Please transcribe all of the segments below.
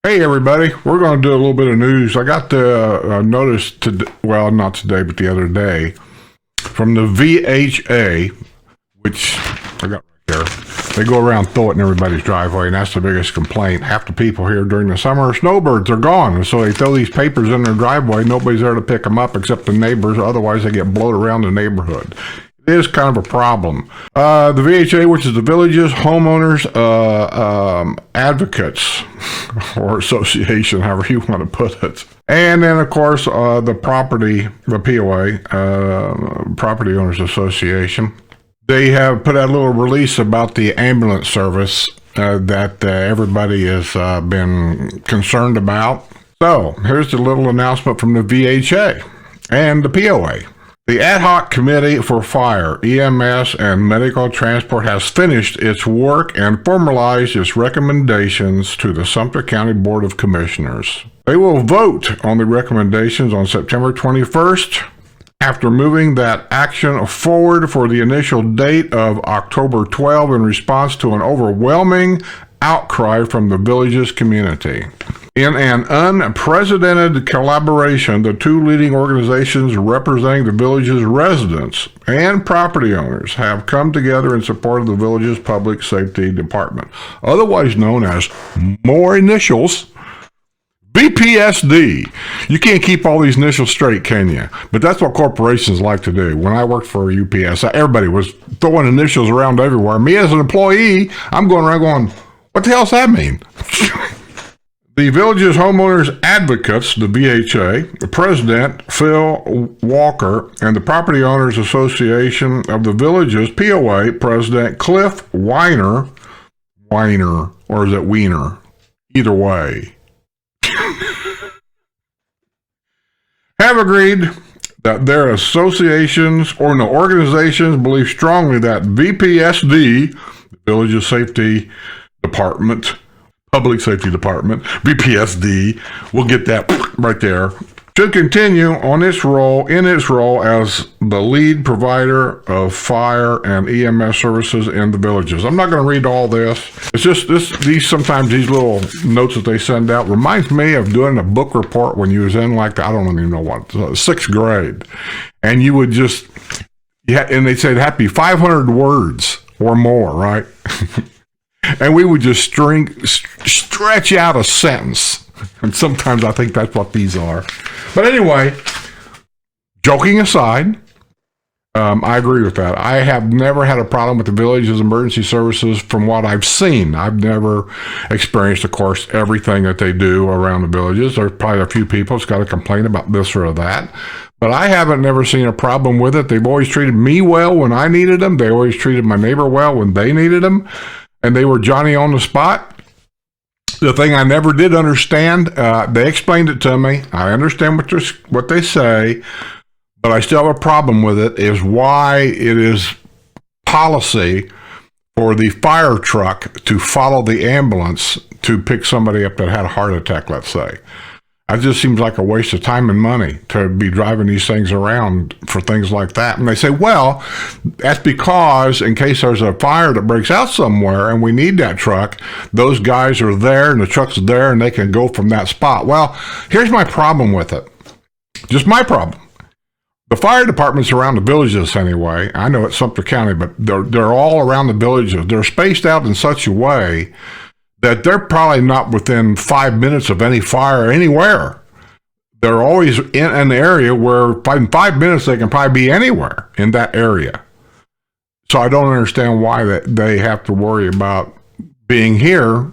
Hey everybody, we're going to do a little bit of news. I got the notice today, well, not today, but the other day, from the VHA, which I got right there. They go around, throw it in everybody's driveway, and that's the biggest complaint. Half the people here during the summer are snowbirds. They're gone, and so they throw these papers in their driveway. Nobody's there to pick them up except the neighbors. Otherwise, they get blowed around the neighborhood. It is kind of a problem. The VHA, which is the Villages Homeowners Advocates or Association, however you want to put it. And then, of course, the POA, Property Owners Association. They have put out a little release about the ambulance service that everybody has been concerned about. So here's the little announcement from the VHA and the POA. The Ad Hoc Committee for Fire, EMS, and Medical Transport has finished its work and formalized its recommendations to the Sumter County Board of Commissioners. They will vote on the recommendations on September 21st after moving that action forward for the initial date of October 12 in response to an overwhelming outcry from the Villages community. In an unprecedented collaboration, the two leading organizations representing the Villages residents and property owners have come together in support of the Villages Public Safety Department, otherwise known as more initials, VPSD. You can't keep all these initials straight, can you? But that's what corporations like to do. When I worked for UPS, everybody was throwing initials around everywhere. Me as an employee, I'm going around going, what the hell does that mean? The Villages Homeowners Advocates, the VHA, the President, Phil Walker, and the Property Owners Association of the Villages, POA, President Cliff Weiner, or is it Wiener? Either way, have agreed that their associations or no organizations believe strongly that VPSD, the Villages Safety Department, Public Safety Department, VPSD, we'll get that right there, should continue in its role as the lead provider of fire and EMS services in the villages. I'm not going to read all this. It's just these little notes that they send out reminds me of doing a book report when you was in I don't even know what, sixth grade, and you would just, and they said happy 500 words or more, right? And we would just stretch out a sentence. And sometimes I think that's what these are. But anyway, joking aside, I agree with that. I have never had a problem with the Villages emergency services from what I've seen. I've never experienced, of course, everything that they do around the villages. There's probably a few people that's got to complain about this or that. But I haven't never seen a problem with it. They've always treated me well when I needed them. They always treated my neighbor well when they needed them. And they were Johnny on the spot. The thing I never did understand, they explained it to me. I understand what they say, but I still have a problem with it, is why it is policy for the fire truck to follow the ambulance to pick somebody up that had a heart attack, let's say. It just seems like a waste of time and money to be driving these things around for things like that. And they say, well, that's because in case there's a fire that breaks out somewhere and we need that truck, those guys are there and the truck's there and they can go from that spot. Well, here's my problem with it. Just my problem. The fire departments around the villages anyway, I know it's Sumter County, but they're all around the villages. They're spaced out in such a way that they're probably not within 5 minutes of any fire anywhere. They're always in an area where in 5 minutes they can probably be anywhere in that area. So I don't understand why they have to worry about being here,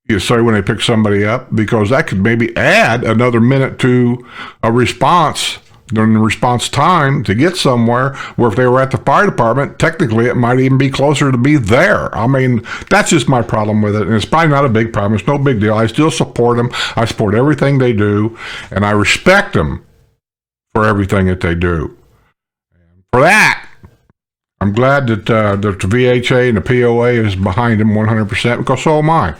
when they pick somebody up, because that could maybe add another minute to a response during the response time to get somewhere, where if they were at the fire department, technically it might even be closer to be there. I mean, that's just my problem with it. And it's probably not a big problem. It's no big deal. I still support them. I support everything they do, and I respect them for everything that they do. And for that, I'm glad that the VHA and the POA is behind them 100%, because so am I.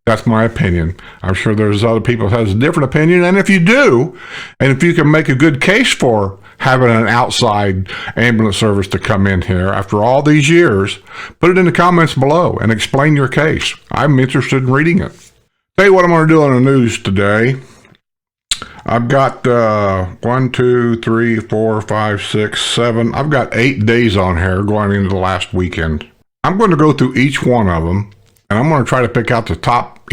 That's my opinion. I'm sure there's other people that has a different opinion. And if you do, and if you can make a good case for having an outside ambulance service to come in here after all these years, put it in the comments below and explain your case. I'm interested in reading it. Tell you what I'm going to do on the news today. I've got 1, 2, 3, 4, 5, 6, 7. I've got 8 days on here going into the last weekend. I'm going to go through each one of them, and I'm going to try to pick out the top,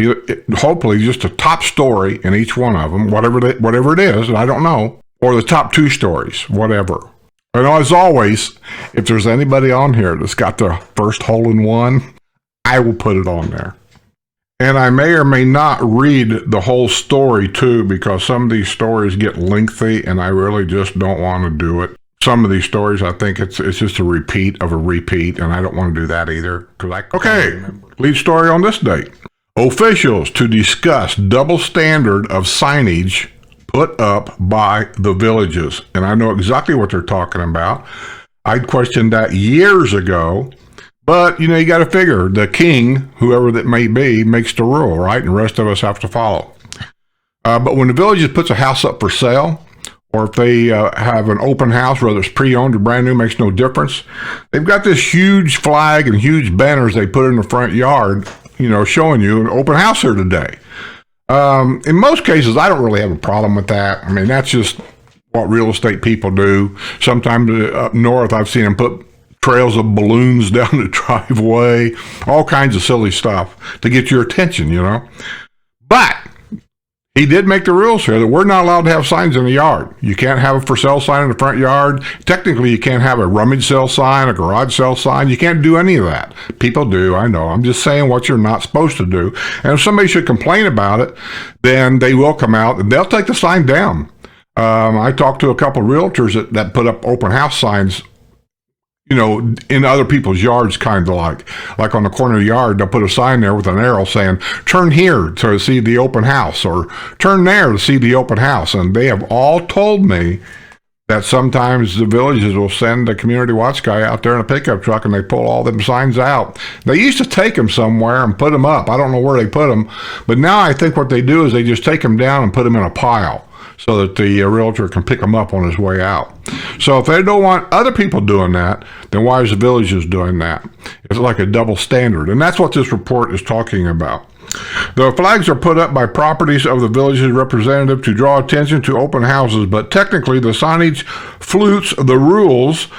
hopefully just the top story in each one of them, whatever it is, and I don't know, or the top 2 stories, whatever. And as always, if there's anybody on here that's got the first hole in one, I will put it on there. And I may or may not read the whole story too, because some of these stories get lengthy and I really just don't want to do it. Some of these stories, I think it's just a repeat of a repeat, and I don't want to do that either. Okay, lead story on this date. Officials to discuss double standard of signage put up by the villages. And I know exactly what they're talking about. I questioned that years ago. But, you got to figure the king, whoever that may be, makes the rule, right? And the rest of us have to follow. But when the villages puts a house up for sale, or if they have an open house, whether it's pre-owned or brand new, makes no difference. They've got this huge flag and huge banners they put in the front yard, showing you an open house here today. In most cases, I don't really have a problem with that. I mean, that's just what real estate people do. Sometimes up north, I've seen them put trails of balloons down the driveway, all kinds of silly stuff to get your attention, But he did make the rules here that we're not allowed to have signs in the yard. You can't have a for sale sign in the front yard. Technically, you can't have a rummage sale sign, a garage sale sign. You can't do any of that. People do, I know. I'm just saying what you're not supposed to do. And if somebody should complain about it, then they will come out and they'll take the sign down. I talked to a couple of realtors that put up open house signs in other people's yards, kind of like on the corner of the yard, they'll put a sign there with an arrow saying, turn here to see the open house, or turn there to see the open house. And they have all told me that sometimes the villages will send a community watch guy out there in a pickup truck and they pull all them signs out. They used to take them somewhere and put them up. I don't know where they put them, but now I think what they do is they just take them down and put them in a pile, so that the realtor can pick them up on his way out. So if they don't want other people doing that, then why is the villages doing that? It's like a double standard, and that's what this report is talking about. The flags are put up by properties of the village's representative to draw attention to open houses, but technically the signage flutes the rules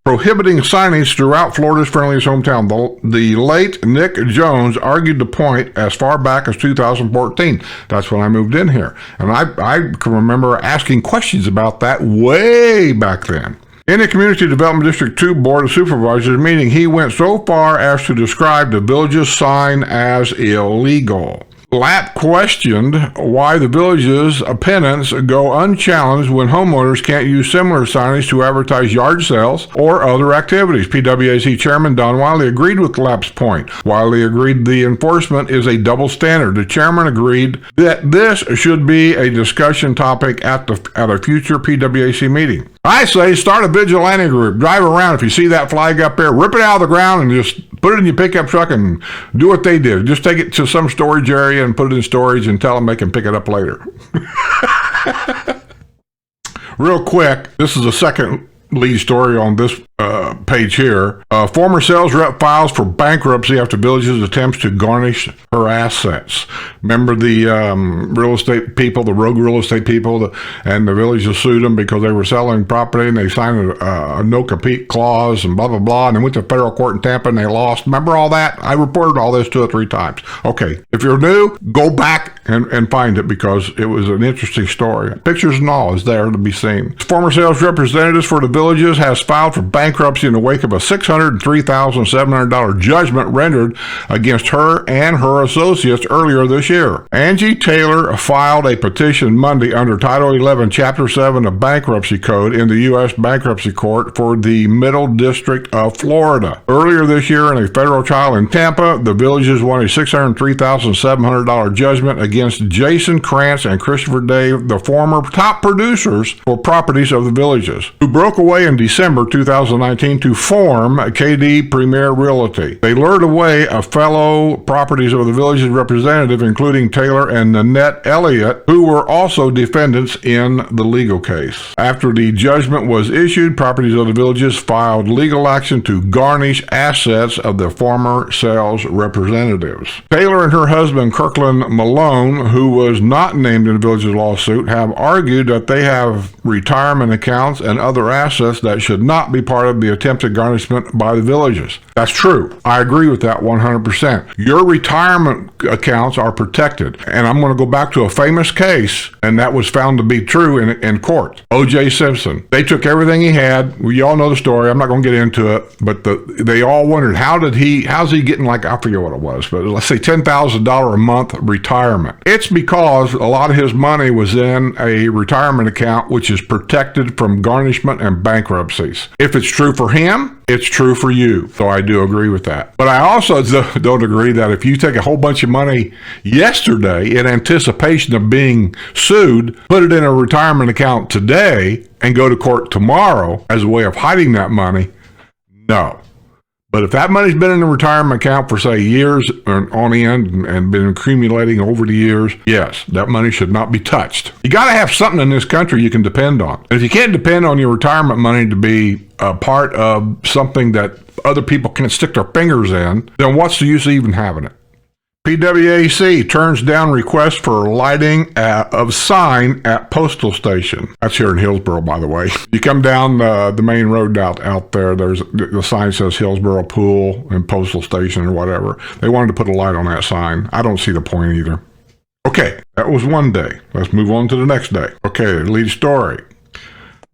prohibiting signage throughout Florida's friendliest hometown. The late Nick Jones argued the point as far back as 2014. That's when I moved in here. And I can remember asking questions about that way back then. In the Community Development District 2 Board of Supervisors meeting, he went so far as to describe the village's sign as illegal. Lapp questioned why the village's pennants go unchallenged when homeowners can't use similar signage to advertise yard sales or other activities. PWAC Chairman Don Wiley agreed with Lapp's point. Wiley agreed the enforcement is a double standard. The chairman agreed that this should be a discussion topic at a future PWAC meeting. I say start a vigilante group. Drive around. If you see that flag up there, rip it out of the ground and just put it in your pickup truck and do what they did. Just take it to some storage area and put it in storage and tell them they can pick it up later. Real quick, this is the second lead story on this page here. Former sales rep files for bankruptcy after villages attempts to garnish her assets. Remember the real estate people, the rogue real estate people, and the villages sued them because they were selling property and they signed a no-compete clause and blah, blah, blah, and they went to federal court in Tampa and they lost. Remember all that? I reported all this 2 or 3 times. Okay, if you're new, go back and find it because it was an interesting story. Pictures and all is there to be seen. Former sales representatives for the villages has filed for bankruptcy in the wake of a $603,700 judgment rendered against her and her associates earlier this year. Angie Taylor filed a petition Monday under Title 11, Chapter 7 of Bankruptcy Code in the U.S. Bankruptcy Court for the Middle District of Florida. Earlier this year, in a federal trial in Tampa, the villages won a $603,700 judgment against Jason Krantz and Christopher Dave, the former top producers for properties of the villages, who broke away in December 2019 to to form KD Premier Realty. They lured away a fellow Properties of the Villages representative, including Taylor and Nanette Elliott, who were also defendants in the legal case. After the judgment was issued, Properties of the Villages filed legal action to garnish assets of the former sales representatives. Taylor and her husband, Kirkland Malone, who was not named in the Villages lawsuit, have argued that they have retirement accounts and other assets that should not be part of the attempted garnishment by the Villages. That's true. I agree with that 100%. Your retirement accounts are protected. And I'm going to go back to a famous case, and that was found to be true in court. O.J. Simpson. They took everything he had. We all know the story. I'm not going to get into it, but they all wondered, how's he getting, like, I forget what it was, but let's say $10,000 a month retirement. It's because a lot of his money was in a retirement account, which is protected from garnishment and bankruptcies. If it's true for him, it's true for you. So I do agree with that. But I also don't agree that if you take a whole bunch of money yesterday in anticipation of being sued, put it in a retirement account today, and go to court tomorrow as a way of hiding that money, no. But if that money's been in a retirement account for, say, years on end and been accumulating over the years, yes, that money should not be touched. You got to have something in this country you can depend on. And if you can't depend on your retirement money to be a part of something that other people can stick their fingers in, then what's the use of even having it? PWAC turns down request for lighting of sign at postal station. That's here in Hillsboro, by the way. You come down the main road out there, there's the sign says Hillsboro Pool and Postal Station or whatever. They wanted to put a light on that sign. I don't see the point either. Okay, that was one day. Let's move on to the next day. Okay, lead story.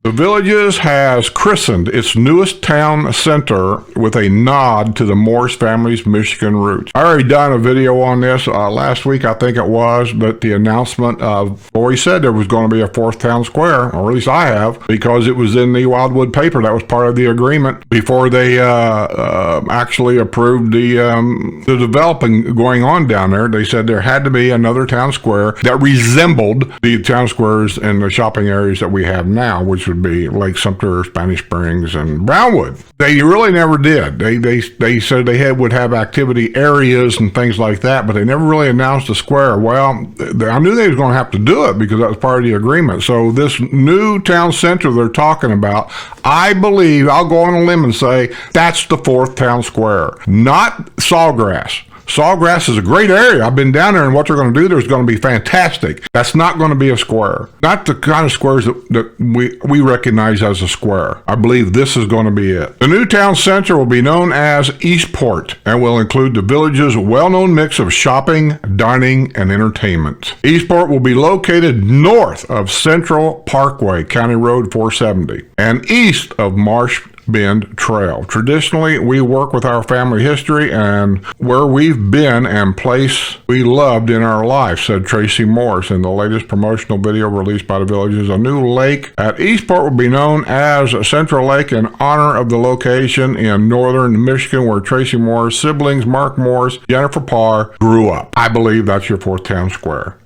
The Villages has christened its newest town center with a nod to the Morse family's Michigan roots. I already done a video on this last week, I think it was, but the announcement of, we said there was going to be a fourth town square, or at least I have, because it was in the Wildwood paper. That was part of the agreement before they actually approved the developing going on down there. They said there had to be another town square that resembled the town squares and the shopping areas that we have now, which would be Lake Sumter, Spanish Springs, and Brownwood. They really never did. They said they would have activity areas and things like that, but they never really announced a square. Well, I knew they was going to have to do it because that was part of the agreement. So this new town center they're talking about, I believe, I'll go on a limb and say, that's the fourth town square, not Sawgrass. Sawgrass is a great area. I've been down there, and what they're going to do there is going to be fantastic. That's not going to be a square. Not the kind of squares that we recognize as a square. I believe this is going to be it. The new town center will be known as Eastport and will include the Village's well-known mix of shopping, dining, and entertainment. Eastport will be located north of Central Parkway, County Road 470, and east of Marsh Bend Trail. Traditionally, we work with our family history and where we've been and place we loved in our life, said Tracy Morris in the latest promotional video released by the Villages. A new lake at Eastport will be known as Central Lake in honor of the location in northern Michigan where Tracy Morris' siblings Mark Morris, Jennifer Parr grew up. I believe that's your fourth town square.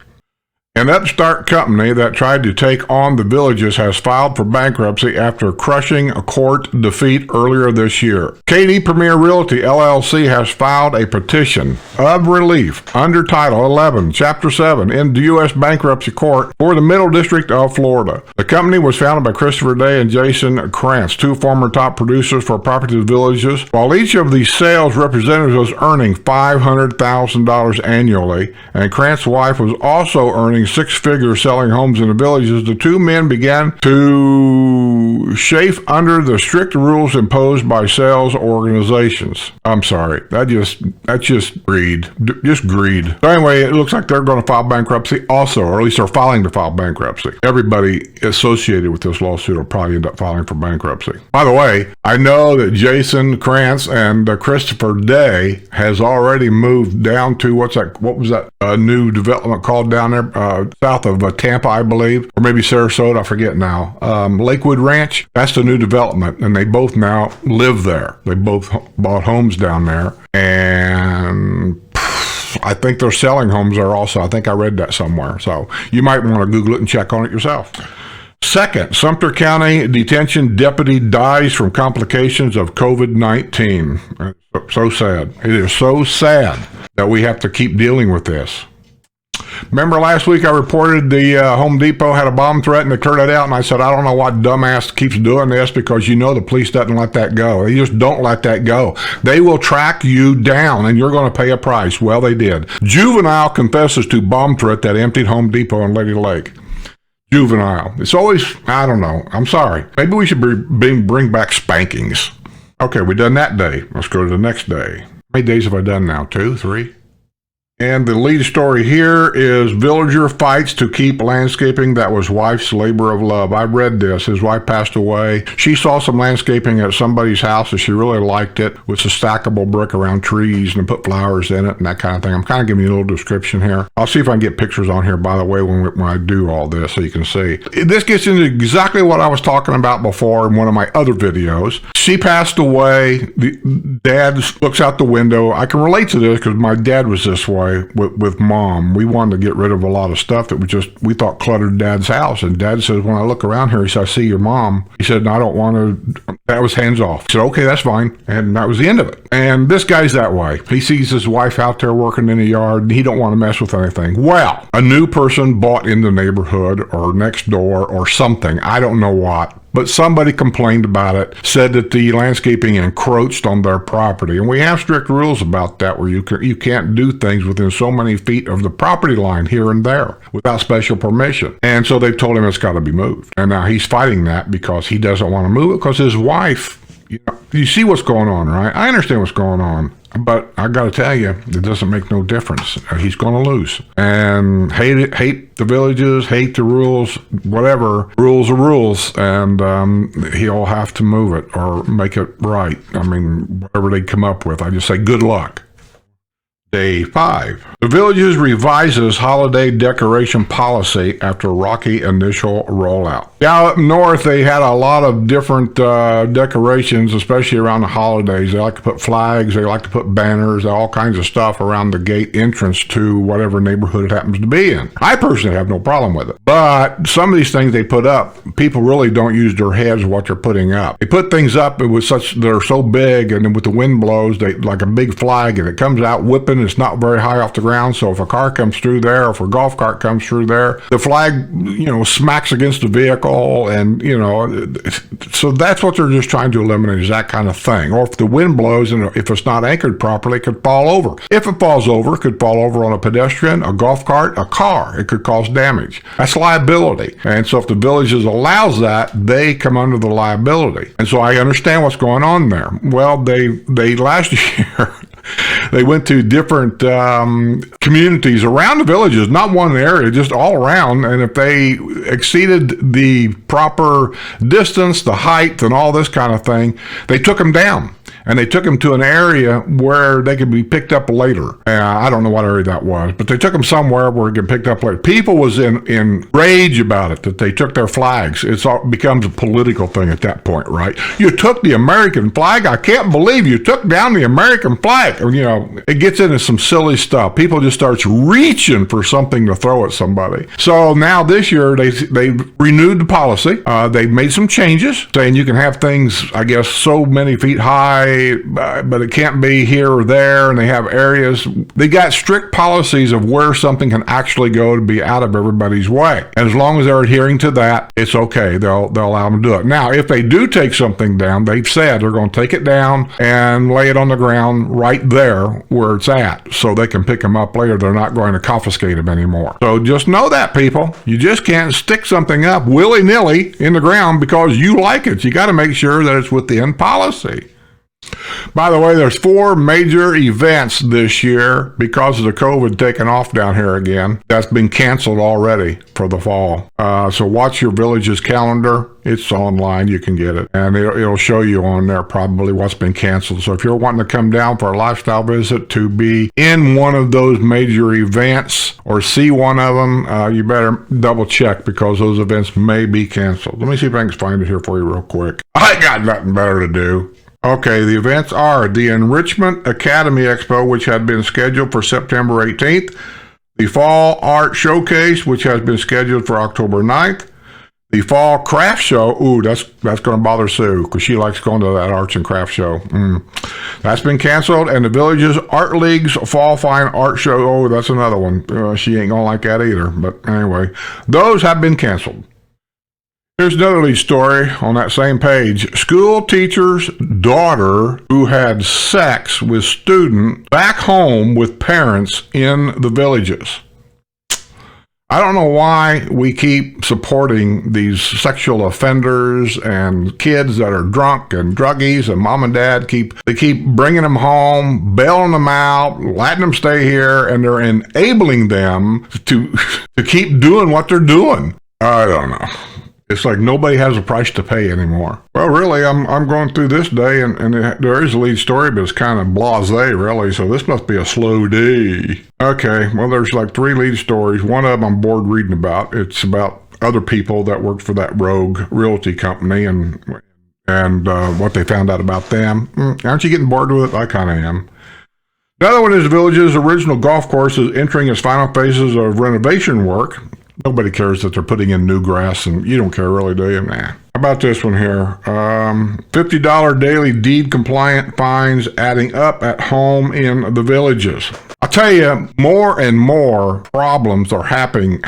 An upstart company that tried to take on the Villages has filed for bankruptcy after crushing a court defeat earlier this year. KD Premier Realty, LLC, has filed a petition of relief under Title 11, Chapter 7 in the U.S. Bankruptcy Court for the Middle District of Florida. The company was founded by Christopher Day and Jason Krantz, two former top producers for Properties Villages. While each of the sales representatives was earning $500,000 annually, and Krantz's wife was also earning six figures selling homes in the Villages, the two men began to chafe under the strict rules imposed by sales organizations. I'm sorry, that's just greed. Just greed. So anyway, it looks like they're going to file bankruptcy also, or at least they're filing to file bankruptcy. Everybody associated with this lawsuit will probably end up filing for bankruptcy. By the way, I know that Jason Krantz and Christopher Day has already moved down to what was that new development called down there? South of Tampa, I believe, or maybe Sarasota, I forget now. Lakewood Ranch, that's the new development, and they both now live there. They both bought homes down there, and I think they're selling homes there also. I think I read that somewhere, so you might want to Google it and check on it yourself. Second, Sumter County Detention Deputy dies from complications of COVID-19. So sad. It is so sad that we have to keep dealing with this. Remember last week I reported the Home Depot had a bomb threat and they cleared it out, and I said, I don't know what dumbass keeps doing this, because you know the police doesn't let that go. They just don't let that go. They will track you down and you're going to pay a price. Well, they did. Juvenile confesses to bomb threat that emptied Home Depot in Lady Lake. Juvenile. It's always, I don't know. I'm sorry. Maybe we should bring back spankings. Okay, we done that day. Let's go to the next day. How many days have I done now? 2, 3? And the lead story here is villager fights to keep landscaping that was wife's labor of love. I read this. His wife passed away. She saw some landscaping at somebody's house and she really liked it, with a stackable brick around trees and put flowers in it and that kind of thing. I'm kind of giving you a little description here. I'll see if I can get pictures on here, by the way, when I do all this, so you can see. This gets into exactly what I was talking about before in one of my other videos. She passed away. The dad looks out the window. I can relate to this because my dad was this way. With mom, we wanted to get rid of a lot of stuff that we thought cluttered dad's house. And dad says, when I look around here, he said, I see your mom. He said, no, I don't want to. That was hands off. He said, okay, that's fine. And that was the end of it. And this guy's that way. He sees his wife out there working in the yard and he don't want to mess with anything. Well, a new person bought in the neighborhood or next door or something. I don't know what. But somebody complained about it, said that the landscaping encroached on their property. And we have strict rules about that, where you can't do things within so many feet of the property line here and there without special permission. And so they told him it's got to be moved. And now he's fighting that because he doesn't want to move it, because his wife, you see what's going on, right? I understand what's going on. But I got to tell you, it doesn't make no difference. He's going to lose. And hate the villages, hate the rules, whatever. Rules are rules. And he'll have to move it or make it right. I mean, whatever they come up with. I just say good luck. Day 5. The Villages revises holiday decoration policy after rocky initial rollout. Yeah, up north they had a lot of different decorations, especially around the holidays. They like to put flags, they like to put banners, all kinds of stuff around the gate entrance to whatever neighborhood it happens to be in. I personally have no problem with it. But some of these things they put up, people really don't use their heads what they're putting up. They put things up they're so big, and then with the wind blows, they like a big flag, and it comes out whipping. It's not very high off the ground, so if a car comes through there, or if a golf cart comes through there, the flag, smacks against the vehicle, and, so that's what they're just trying to eliminate, is that kind of thing. Or if the wind blows and if it's not anchored properly, it could fall over. If it falls over, it could fall over on a pedestrian, a golf cart, a car. It could cause damage. That's liability. And so if the Villages allows that, they come under the liability. And so I understand what's going on there. Well, they last year, they went to different communities around the Villages, not one area, just all around. And if they exceeded the proper distance, the height, and all this kind of thing, they took them down. And they took them to an area where they could be picked up later. I don't know what area that was, but they took them somewhere where it could be picked up later. People was in rage about it, that they took their flags. It becomes a political thing at that point, right? You took the American flag? I can't believe you took down the American flag. It gets into some silly stuff. People just starts reaching for something to throw at somebody. So now this year, they renewed the policy. They made some changes, saying you can have things, I guess, so many feet high, but it can't be here or there, and they have areas. They got strict policies of where something can actually go to be out of everybody's way. And as long as they're adhering to that, it's okay. They'll allow them to do it. Now, if they do take something down, they've said they're going to take it down and lay it on the ground right there where it's at, so they can pick them up later. They're not going to confiscate them anymore. So just know that, people. You just can't stick something up willy-nilly in the ground because you like it. You got to make sure that it's within policy. By the way, there's 4 major events this year because of the COVID taking off down here again. That's been canceled already for the fall. So watch your Villages calendar. It's online. You can get it. And it'll show you on there probably what's been canceled. So if you're wanting to come down for a lifestyle visit to be in one of those major events or see one of them, you better double check because those events may be canceled. Let me see if I can find it here for you real quick. I got nothing better to do. Okay, the events are the Enrichment Academy Expo, which had been scheduled for September 18th, the Fall Art Showcase, which has been scheduled for October 9th, The fall craft show, ooh, that's going to bother Sue because she likes going to that arts and craft show. That's been canceled. And the Village's Art League's Fall Fine Art Show, oh, that's another one. She ain't going to like that either. But anyway, those have been canceled. Here's another lead story on that same page. School teacher's daughter who had sex with student back home with parents in the Villages. I don't know why we keep supporting these sexual offenders and kids that are drunk and druggies, and mom and dad keep bringing them home, bailing them out, letting them stay here, and they're enabling them to keep doing what they're doing. I don't know. It's like nobody has a price to pay anymore. Well, really, I'm going through this day, and there is a lead story, but it's kind of blasé, really, so this must be a slow day. Okay, well, there's like 3 lead stories. One of them I'm bored reading about. It's about other people that worked for that rogue realty company and what they found out about them. Aren't you getting bored with it? I kind of am. Another one is the Village's original golf course is entering its final phases of renovation work. Nobody cares that they're putting in new grass, and you don't care really, do you? Nah. How about this one here? $50 daily deed compliant fines adding up at home in the Villages. I'll tell you, more and more problems are happening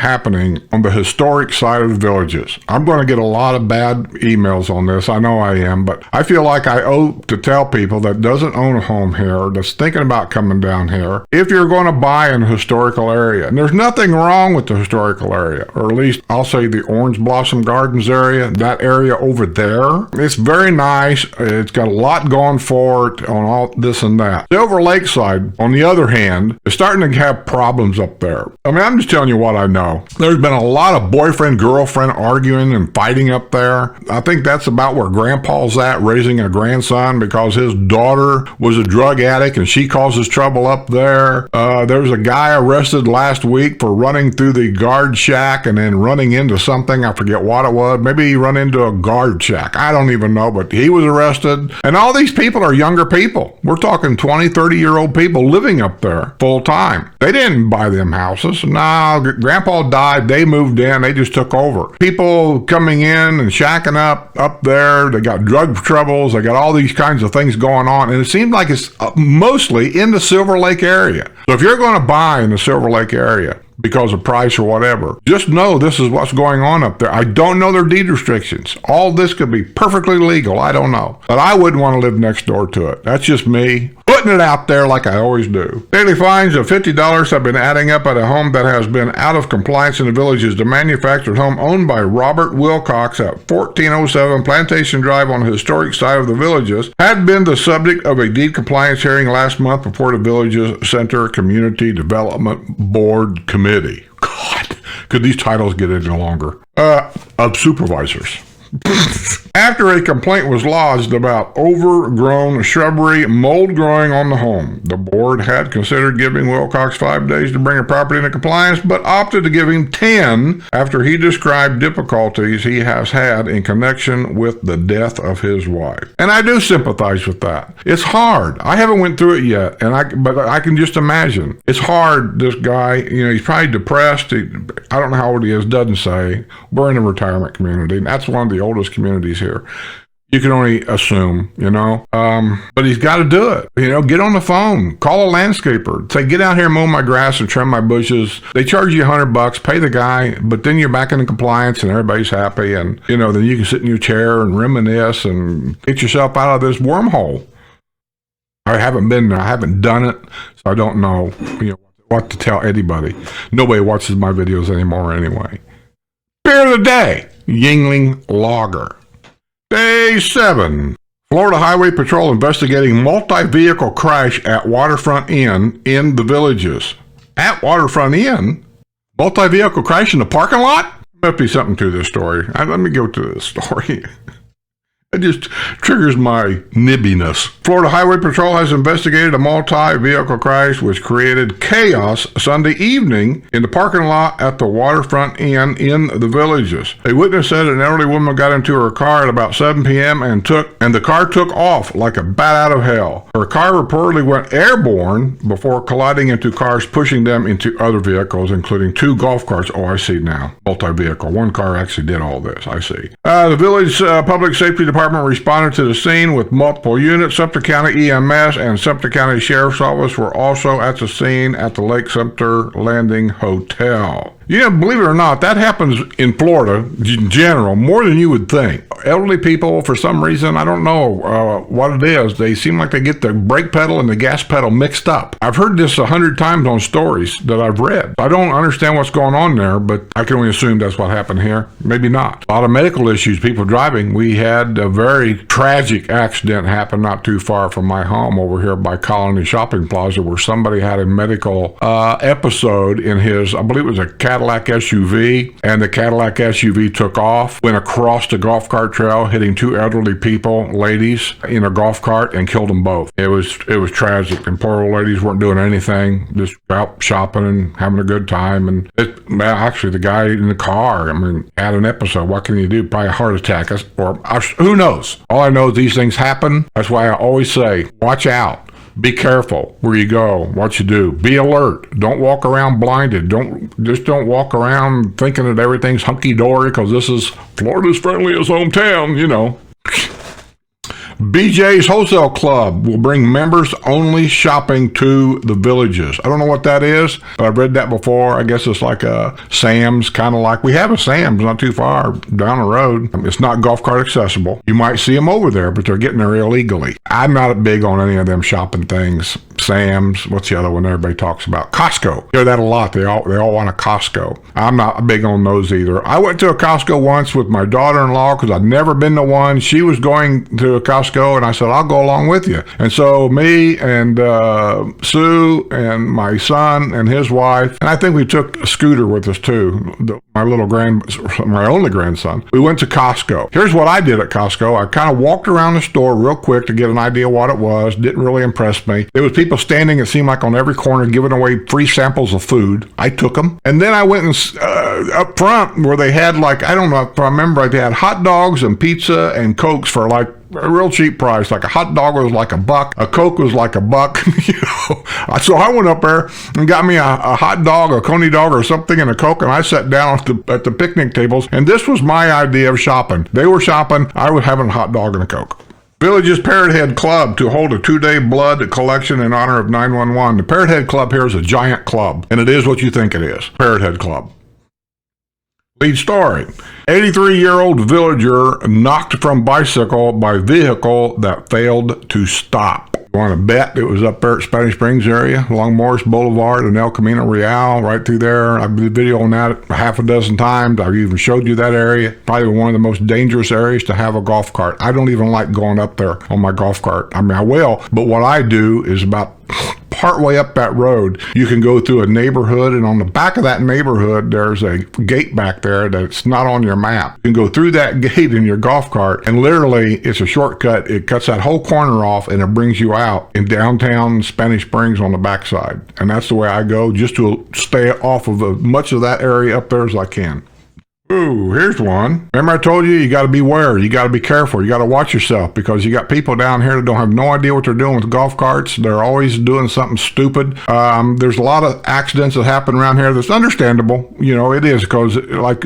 on the historic side of the Villages. I'm going to get a lot of bad emails on this. I know I am, but I feel like I owe to tell people that doesn't own a home here, that's thinking about coming down here, if you're going to buy in a historical area. And there's nothing wrong with the historical area, or at least I'll say the Orange Blossom Gardens area, that area over there. It's very nice. It's got a lot going for it on all this and that. Silver Lakeside, on the other hand, is starting to have problems up there. I mean, I'm just telling you what I know. There's been a lot of boyfriend-girlfriend arguing and fighting up there. I think that's about where Grandpa's at, raising a grandson because his daughter was a drug addict and she causes trouble up there. There was a guy arrested last week for running through the guard shack and then running into something. I forget what it was. Maybe he run into a guard shack. I don't even know, but he was arrested. And all these people are younger people. We're talking 20, 30-year-old people living up there full time. They didn't buy them houses. No, Grandpa died. They moved in. They just took over. People coming in and shacking up there. They got drug troubles. They got all these kinds of things going on. And it seems like it's mostly in the Silver Lake area. So if you're going to buy in the Silver Lake area, because of price or whatever, just know this is what's going on up there. I don't know their deed restrictions. All this could be perfectly legal. I don't know. But I wouldn't want to live next door to it. That's just me putting it out there like I always do. Daily fines of $50 have been adding up at a home that has been out of compliance in the Villages. The manufactured home owned by Robert Wilcox at 1407 Plantation Drive on the historic side of the Villages had been the subject of a deed compliance hearing last month before the Villages Center Community Development Board Committee. God, could these titles get any longer? Of supervisors. After a complaint was lodged about overgrown shrubbery, mold growing on the home, the board had considered giving Wilcox 5 days to bring a property into compliance, but opted to give him 10 after he described difficulties he has had in connection with the death of his wife. And I do sympathize with that. It's hard. I haven't went through it yet, but I can just imagine. It's hard. This guy, he's probably depressed. I don't know how old he is, doesn't say. We're in a retirement community, and that's one of the oldest communities here. You can only assume, but he's got to do it. Get on the phone, call a landscaper, say, get out here and mow my grass and trim my bushes. They charge you $100, pay the guy, but then you're back into compliance and everybody's happy. And, then you can sit in your chair and reminisce and get yourself out of this wormhole. I haven't been there. I haven't done it. So I don't know, what to tell anybody. Nobody watches my videos anymore anyway. Beer of the day. Yuengling Lager. Day 7. Florida Highway Patrol investigating multi-vehicle crash at Waterfront Inn in the Villages. At Waterfront Inn? Multi-vehicle crash in the parking lot? Must be something to this story. Let me go to this story. It just triggers my nibbiness. Florida Highway Patrol has investigated a multi-vehicle crash which created chaos Sunday evening in the parking lot at the Waterfront Inn in the Villages. A witness said an elderly woman got into her car at about 7 p.m. and the car took off like a bat out of hell. Her car reportedly went airborne before colliding into cars, pushing them into other vehicles, including 2 golf carts. Oh, I see now. Multi-vehicle. One car actually did all this. I see. The Village Public Safety Department responded to the scene with multiple units. Sumter County EMS and Sumter County Sheriff's Office were also at the scene at the Lake Sumter Landing Hotel. Yeah, believe it or not, that happens in Florida in general more than you would think. Elderly people, for some reason, I don't know what it is, they seem like they get the brake pedal and the gas pedal mixed up. I've heard this 100 times on stories that I've read. I don't understand what's going on there, but I can only assume that's what happened here. Maybe not. A lot of medical issues, people driving. We had a very tragic accident happen not too far from my home over here by Colony Shopping Plaza, where somebody had a medical episode in his, I believe it was a Cadillac SUV, and the Cadillac SUV took off, went across the golf cart trail, hitting 2 elderly people, ladies, in a golf cart, and killed them both. It was tragic, and poor old ladies weren't doing anything, just out shopping and having a good time. And actually, the guy in the car, had an episode. What can you do? Probably a heart attack, or who knows? All I know is these things happen. That's why I always say, watch out. Be careful where you go, what you do. Be alert. Don't walk around blinded. Don't walk around thinking that everything's hunky-dory because this is Florida's friendliest hometown, you know. BJ's Wholesale Club will bring members-only shopping to the Villages. I don't know what that is, but I've read that before. I guess it's like a Sam's, kind of like we have a Sam's not too far down the road. It's not golf cart accessible. You might see them over there, but they're getting there illegally. I'm not big on any of them shopping things. Sam's, what's the other one everybody talks about? Costco. Hear that a lot. They all want a Costco. I'm not big on those either. I went to a Costco once with my daughter-in-law because I'd never been to one. She was going to a Costco, and I said, I'll go along with you. And so me and Sue and my son and his wife, and I think we took a scooter with us too, my only grandson. We went to Costco. Here's what I did at Costco. I kind of walked around the store real quick to get an idea what it was. Didn't really impress me. There was people standing, it seemed like, on every corner giving away free samples of food. I took them. And then I went and up front where they had, like, I don't know if I remember, they had hot dogs and pizza and Cokes for like a real cheap price. Like a hot dog was like $1, a Coke was like $1, you know. So I went up there and got me a hot dog, a coney dog or something, and a Coke, and I sat down at the picnic tables, and this was my idea of shopping. They were shopping, I was having a hot dog and a Coke. Village's Parrot Head Club to hold a 2-day blood collection in honor of 911. The Parrot Head Club here is a giant club, and it is what you think it is. Parrot Head Club. Lead story. 83-year-old villager knocked from bicycle by vehicle that failed to stop. You want to bet it was up there at Spanish Springs area, along Morris Boulevard and El Camino Real, right through there. I've been videoing that half a dozen times. I've even showed you that area. Probably one of the most dangerous areas to have a golf cart. I don't even like going up there on my golf cart. I mean, I will, but what I do is about partway up that road, you can go through a neighborhood, and on the back of that neighborhood, there's a gate back there that's not on your map. You can go through that gate in your golf cart, and literally, it's a shortcut. It cuts that whole corner off, and it brings you out in downtown Spanish Springs on the backside. And that's the way I go, just to stay off of as much of that area up there as I can. Ooh, here's one. Remember I told you, you got to beware. You got to be careful. You got to watch yourself, because you got people down here that don't have no idea what they're doing with golf carts. They're always doing something stupid. There's a lot of accidents that happen around here that's understandable. You know, it is, because like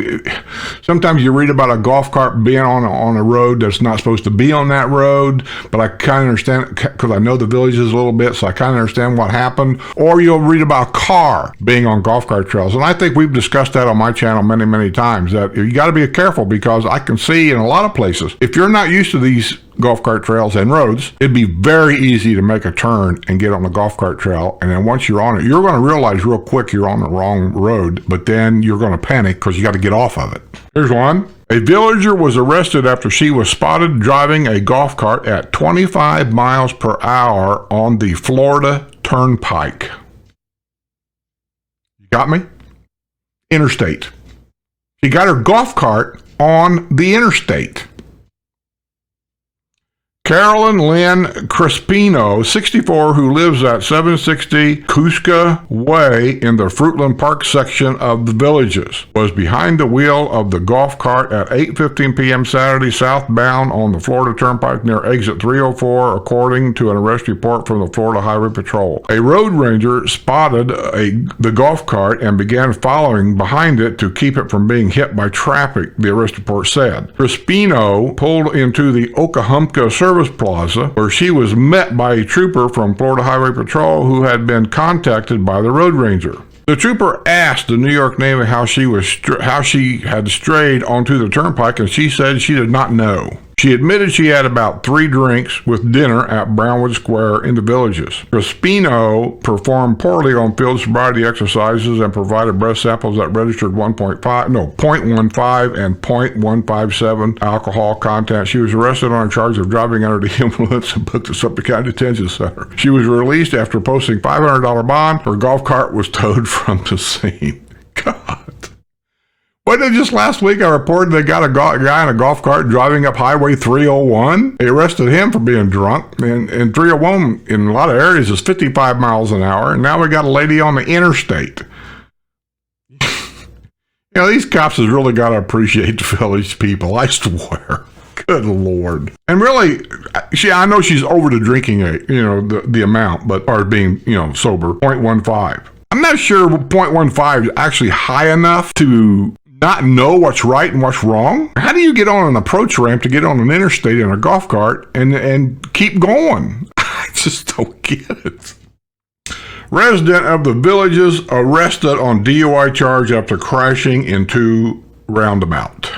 sometimes you read about a golf cart being on a road that's not supposed to be on that road, but I kind of understand, because I know the Villages a little bit, so I kind of understand what happened. Or you'll read about a car being on golf cart trails. And I think we've discussed that on my channel many, many times. That you got to be careful, because I can see in a lot of places, if you're not used to these golf cart trails and roads, it'd be very easy to make a turn and get on the golf cart trail. And then once you're on it, you're going to realize real quick you're on the wrong road, but then you're going to panic because you got to get off of it. Here's one. A villager was arrested after she was spotted driving a golf cart at 25 miles per hour on the Florida Turnpike. You got me? Interstate. She got her golf cart on the interstate. Carolyn Lynn Crespino, 64, who lives at 760 Cusca Way in the Fruitland Park section of the Villages, was behind the wheel of the golf cart at 8:15 p.m. Saturday southbound on the Florida Turnpike near exit 304, according to an arrest report from the Florida Highway Patrol. A road ranger spotted the golf cart and began following behind it to keep it from being hit by traffic, the arrest report said. Crespino pulled into the Okahumpka Service Plaza, where she was met by a trooper from Florida Highway Patrol who had been contacted by the road ranger. The trooper asked the New York Navy how she had strayed onto the turnpike, and she said she did not know. She admitted she had about 3 drinks with dinner at Brownwood Square in the Villages. Crespino performed poorly on field sobriety exercises and provided breath samples that registered 0.15 and 0.157 alcohol content. She was arrested on a charge of driving under the influence and booked at Sumter County Detention Center. She was released after posting $500 bond. Her golf cart was towed from the scene. God. Wasn't it just last week I reported they got a guy in a golf cart driving up Highway 301? They arrested him for being drunk, and 301 in a lot of areas is 55 miles an hour, and now we got a lady on the interstate. These cops has really got to appreciate the village people, I swear. Good Lord. And really, I know she's over the drinking age, the amount, or being, sober, 0.15. I'm not sure 0.15 is actually high enough to not know what's right and what's wrong. How do you get on an approach ramp to get on an interstate in a golf cart and keep going? I just don't get it. Resident of the Villages arrested on DUI charge after crashing into roundabout.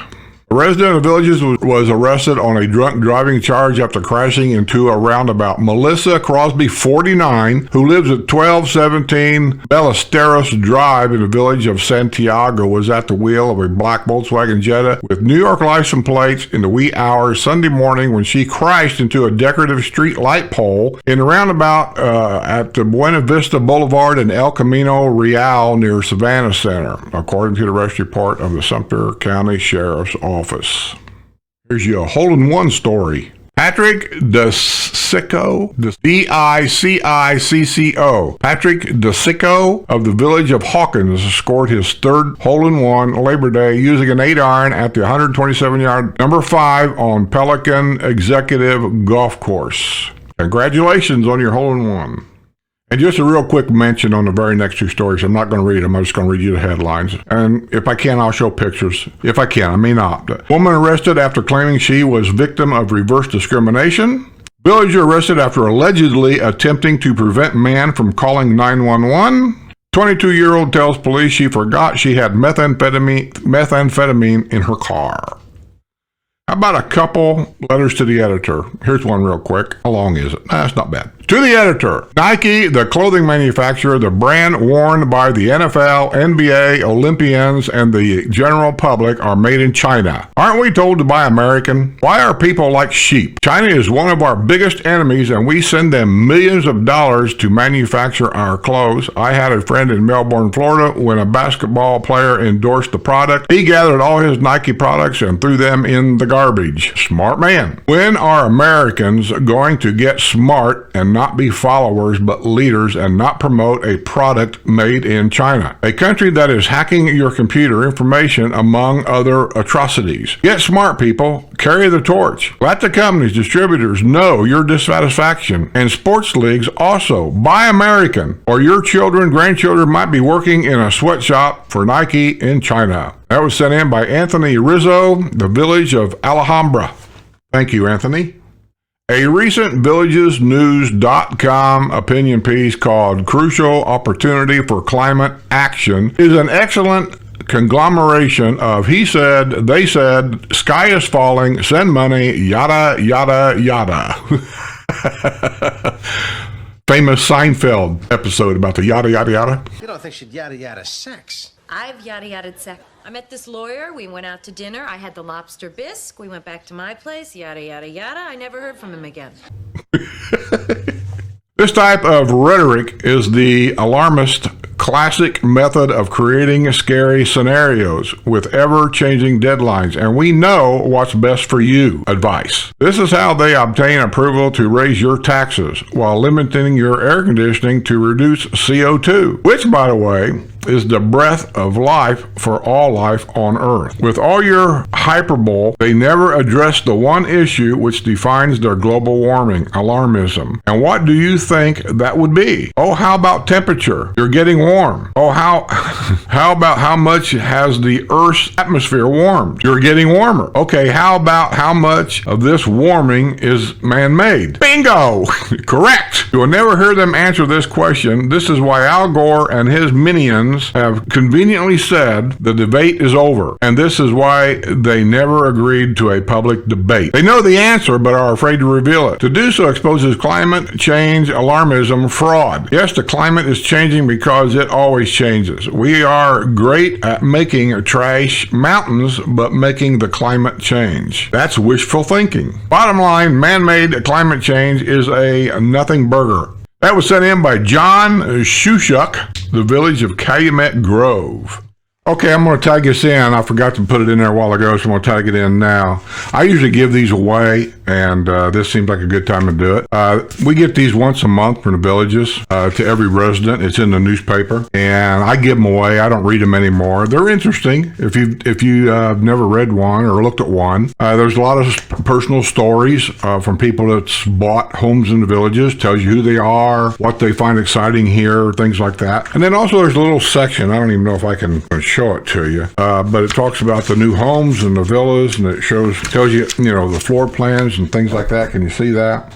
A resident of the Villages was arrested on a drunk driving charge after crashing into a roundabout. Melissa Crosby, 49, who lives at 1217 Ballesteros Drive in the village of Santiago, was at the wheel of a black Volkswagen Jetta with New York license plates in the wee hours Sunday morning when she crashed into a decorative street light pole in the roundabout at the Buena Vista Boulevard and El Camino Real near Savannah Center, according to the arrest report of the Sumter County Sheriff's Office. Here's your hole-in-one story. Patrick DeCicco, D-I-C-I-C-C-O. Patrick DeCicco of the village of Hawkins scored his 3rd hole-in-one Labor Day using an 8-iron at the 127-yard number 5 on Pelican Executive Golf Course. Congratulations on your hole-in-one. And just a real quick mention on the very next 2 stories. I'm not going to read them. I'm just going to read you the headlines. And if I can, I'll show pictures. If I can, I may not. Woman arrested after claiming she was victim of reverse discrimination. Villager arrested after allegedly attempting to prevent man from calling 911. 22-year-old tells police she forgot she had methamphetamine in her car. How about a couple letters to the editor? Here's one real quick. How long is it? It's not bad. To the editor, Nike, the clothing manufacturer, the brand worn by the NFL, NBA, Olympians, and the general public are made in China. Aren't we told to buy American? Why are people like sheep? China is one of our biggest enemies, and we send them millions of dollars to manufacture our clothes. I had a friend in Melbourne, Florida, when a basketball player endorsed the product. He gathered all his Nike products and threw them in the garbage. Smart man. When are Americans going to get smart and not be followers but leaders and not promote a product made in China? A country that is hacking your computer information among other atrocities. Get smart, people. Carry the torch. Let the companies, distributors know your dissatisfaction. And sports leagues also. Buy American, or your children, grandchildren might be working in a sweatshop for Nike in China. That was sent in by Anthony Rizzo, the village of Alhambra. Thank you, Anthony. A recent VillagesNews.com opinion piece called Crucial Opportunity for Climate Action is an excellent conglomeration of he said, they said, sky is falling, send money, yada, yada, yada. Famous Seinfeld episode about the yada, yada, yada. You don't think she'd yada, yada sex? I've yada-yada'd sex. I met this lawyer, we went out to dinner, I had the lobster bisque, we went back to my place, yada, yada, yada. I never heard from him again. This type of rhetoric is the alarmist classic method of creating scary scenarios with ever-changing deadlines, and we know what's best for you advice. This is how they obtain approval to raise your taxes while limiting your air conditioning to reduce CO2, which, by the way, is the breath of life for all life on Earth. With all your hyperbole, they never address the one issue which defines their global warming, alarmism. And what do you think that would be? Oh, how about temperature? You're getting warm. Oh, how about how much has the Earth's atmosphere warmed? You're getting warmer. Okay, how about how much of this warming is man-made? Bingo! Correct! You will never hear them answer this question. This is why Al Gore and his minions have conveniently said the debate is over, and this is why they never agreed to a public debate. They know the answer but are afraid to reveal it. To do so exposes climate change alarmism fraud. Yes, the climate is changing because it always changes. We are great at making trash mountains, but making the climate change. That's wishful thinking. Bottom line, man-made climate change is a nothing burger. That was sent in by John Shushuk, the village of Calumet Grove. Okay, I'm going to tag this in. I forgot to put it in there a while ago, so I'm going to tag it in now. I usually give these away, and this seems like a good time to do it. We get these once a month from the villages to every resident. It's in the newspaper, and I give them away. I don't read them anymore. They're interesting if you have never read one or looked at one. There's a lot of personal stories from people that's bought homes in the villages, tells you who they are, what they find exciting here, things like that. And then also there's a little section, I don't even know if I can show it to you, but it talks about the new homes and the villas, and it tells you, the floor plans and things like that. Can you see that?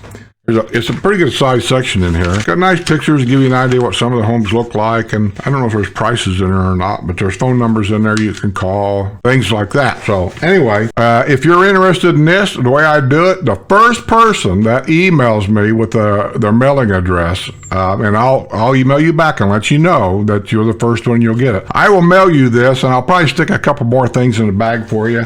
It's a pretty good sized section in here. It's got nice pictures to give you an idea what some of the homes look like, and I don't know if there's prices in there or not, but there's phone numbers in there you can call, things like that. So anyway, if you're interested in this, the way I do it, the first person that emails me with their mailing address, and I'll email you back and let you know that you're the first one, you'll get it. I will mail you this, and I'll probably stick a couple more things in the bag for you,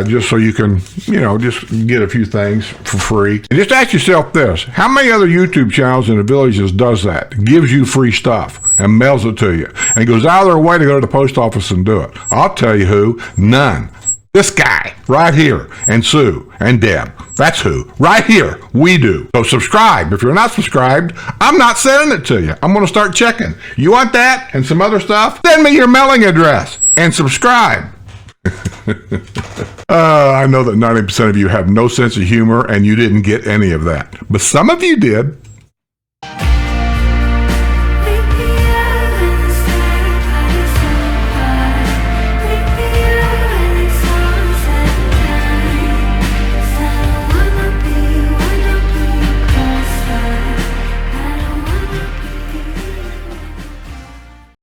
just so you can, just get a few things for free. And just ask yourself this: how many other YouTube channels in the villages does that? Gives you free stuff and mails it to you, and goes out of their way to go to the post office and do it. I'll tell you who. None. This guy right here, and Sue and Deb. That's who. Right here. We do. So subscribe. If you're not subscribed, I'm not sending it to you. I'm going to start checking. You want that and some other stuff? Send me your mailing address and subscribe. I know that 90% of you have no sense of humor and you didn't get any of that, but some of you did.